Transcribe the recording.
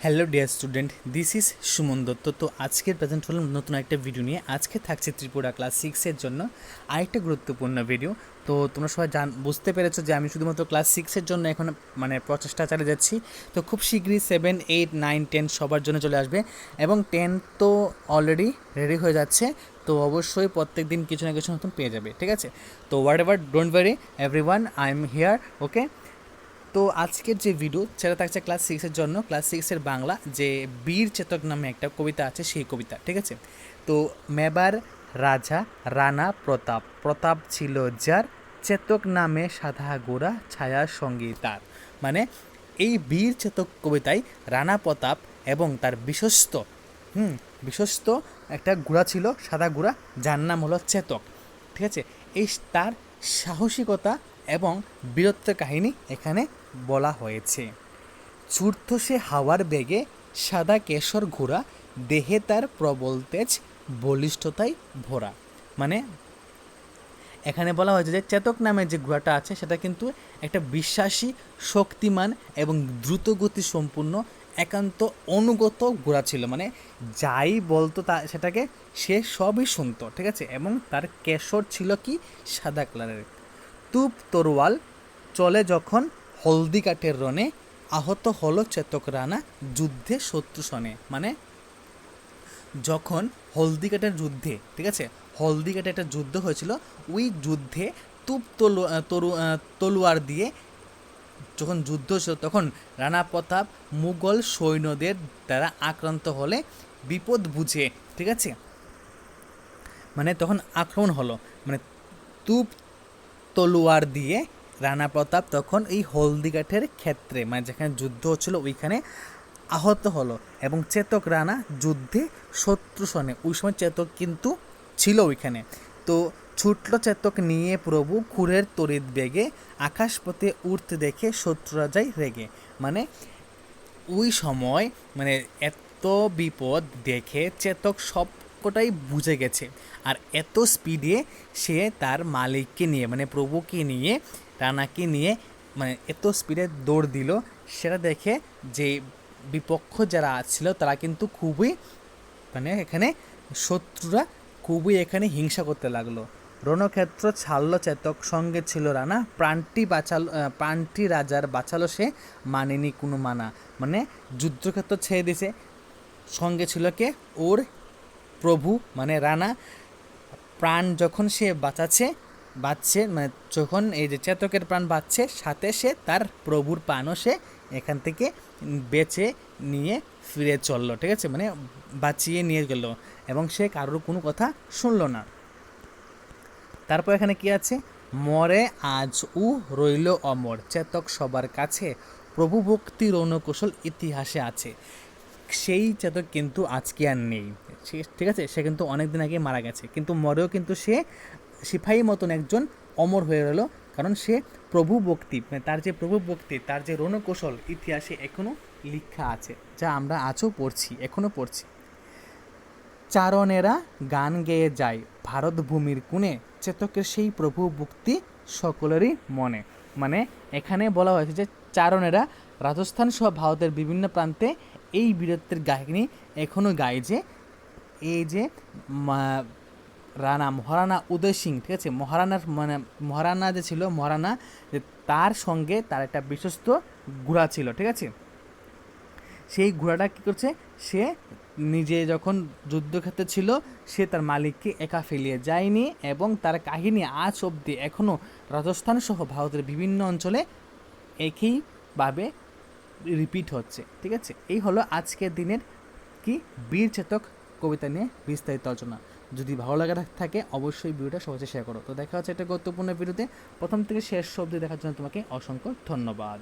Hello dear student, this is Suman Dutta. তো আজকের present হলাম নতুন একটা ভিডিও নিয়ে। আজকে থাকছে ত্রিপুরা ক্লাস 6-এর জন্য আরেকটা গুরুত্বপূর্ণ ভিডিও। তো তোমরা সবাই বুঝতে পেরেছো যে আমি শুধুমাত্র ক্লাস 6-এর জন্য এখন প্রচেষ্টা চালিয়ে যাচ্ছি। তো খুব শীঘ্রই 7, 8, 9, 10 সবার জন্য চলে আসবে এবং 10 তো অলরেডি রেডি হয়ে যাচ্ছে। তো অবশ্যই প্রত্যেক দিন কিছু না কিছু নতুন পেয়ে যাবে, ঠিক আছে? তো whatever, don't worry everyone, I am here, okay? তো আজকের যে ভিডিও সেটা থাকছে ক্লাস 6-এর জন্য। ক্লাস 6-এর বাংলা যে বীর চেতক নামে একটা কবিতা আছে, সেই কবিতা, ঠিক আছে? তো মেবার রাজা রানা প্রতাপ, প্রতাপ ছিল যার, চেতক নামে সাদা গোরা ছায়ার সঙ্গী তার। মানে এই বীর চেতক কবিতায় রানা প্রতাপ এবং তার বিশ্বস্ত একটা গুড়া ছিল, সাদা গুড়া, যার নাম হলো চেতক, ঠিক আছে? এই তার সাহসিকতা এবং বীরত্বের কাহিনী এখানে বলা হয়েছে। ছুটত সে হাওয়ার বেগে, সাদা কেশর ঘোড়া, দেহে তার প্রবল তেজ, বলিষ্ঠতায় ভরা। মানে এখানে বলা হয়েছে যে চেতক নামের যে ঘোড়াটা আছে সেটা কিন্তু একটা বিশ্বাসী, শক্তিমান এবং দ্রুতগতি সম্পূর্ণ একান্ত অনুগত ঘোড়া ছিল। মানে যাই বলতো সেটাকে সে সবই শুনতো, ঠিক আছে? এবং তার কেশর ছিল কি সাদা কালারের। তুপ তরোয়াল চলে যখন হলদি কাঠের রণে, আহত হলো চেতক রানা যুদ্ধে শত্রু সনে। মানে যখন হলদিঘাটের যুদ্ধে, ঠিক আছে, হলদিঘাটে একটা যুদ্ধ হয়েছিল, ওই যুদ্ধে তুপ তলোয়ার দিয়ে যখন যুদ্ধ ছিল তখন রানা প্রতাপ মুঘল সৈন্যদের দ্বারা আক্রান্ত হলে বিপদ বুঝে, ঠিক আছে, মানে তখন আক্রমণ হলো, মানে তুপ তলোয়ার দিয়ে রানা প্রতাপ তখন এই হলদিঘাটের ক্ষেত্রে, মানে যেখানে যুদ্ধ হচ্ছিল ওইখানে আহত হলো এবং চেতক রানা যুদ্ধে শত্রু সনে। ওই সময় চেতক কিন্তু ছিল ওইখানে। তো ছুটল চেতক নিয়ে প্রভু খুরের তড়িৎ বেগে, আকাশপথে উঠতে দেখে শত্রুরা যায় রেগে। মানে ওই সময় মানে এত বিপদ দেখে চেতক সবকটাই বুঝে গেছে, আর এত স্পিডে সে তার মালিককে নিয়ে, মানে প্রভুকে নিয়ে, রানাকে নিয়ে, মানে এত স্পিডে দৌড় দিল। সেটা দেখে যে বিপক্ষ যারা ছিল তারা কিন্তু খুবই, মানে এখানে শত্রুরা খুবই এখানে হিংসা করতে লাগলো। রণক্ষেত্র ছাড়ল চেতক, সঙ্গে ছিল রানা, প্রাণটি রাজার বাঁচালো সে, মানেনি কোনো মানা। মানে যুদ্ধক্ষেত্র ছেড়ে দিছে, সঙ্গে ছিল কে, ওর প্রভু মানে রানা। প্রাণ যখন সে বাঁচছে, মানে যখন এই যে চেতকের প্রাণ বাঁচছে, সাথে সে তার প্রভুর প্রাণও সে এখান থেকে বেঁচে নিয়ে ফিরে চললো, ঠিক আছে? মানে বাঁচিয়ে নিয়ে গেল এবং সে কারোর কোনো কথা শুনলো না। তারপর এখানে কি আছে, মরে আজ উ রইল অমর, চেতক সবার কাছে, প্রভু ভক্তি রণকৌশল ইতিহাসে আছে। সেই চেতক কিন্তু আজকে আর নেই, ঠিক আছে? সে কিন্তু অনেক দিন আগে মারা গেছে, কিন্তু মরেও কিন্তু সে সিপাহী মতন একজন অমর হয়ে রইল, কারণ সে প্রভু ভক্তি, মানে তার যে প্রভু ভক্তি, তার যে রণকৌশল ইতিহাসে এখনও লেখা আছে, যা আমরা আজও পড়ছি, এখনও পড়ছি। চারণেরা গান গেয়ে যায় ভারত ভূমির কোণে, চেতকের সেই প্রভু ভক্তি সকলেরই মনে। মানে এখানে বলা হয়েছে যে চারণেরা রাজস্থান সহ ভারতের বিভিন্ন প্রান্তে এই বীরত্বের কাহিনী এখনও গায়, যে এই যে মহারানা উদয় সিং, ঠিক আছে, মহারানা যে ছিল, মহারানা যে তার সঙ্গে তার একটা বিশ্বস্ত ঘোড়া ছিল, ঠিক আছে? সেই ঘোড়াটা কী করছে, সে নিজে যখন যুদ্ধক্ষেত্রে ছিল সে তার মালিককে একা ফেলিয়ে যায়নি, এবং তার কাহিনী আজ অবধি এখনও রাজস্থান সহ ভারতের বিভিন্ন অঞ্চলে একইভাবে রিপিট হচ্ছে, ঠিক আছে? এই হলো আজকের দিনের কি বীর চেতক কবিতা নিয়ে বিস্তারিত আলোচনা। যদি ভালো লাগা থাকে অবশ্যই ভিডিওটা সহজে শেয়ার করো। তো দেখা হচ্ছে একটা গুরুত্বপূর্ণ ভিডিওতে, প্রথম থেকে শেষ অবধি দেখার জন্য তোমাকে অসংখ্য ধন্যবাদ।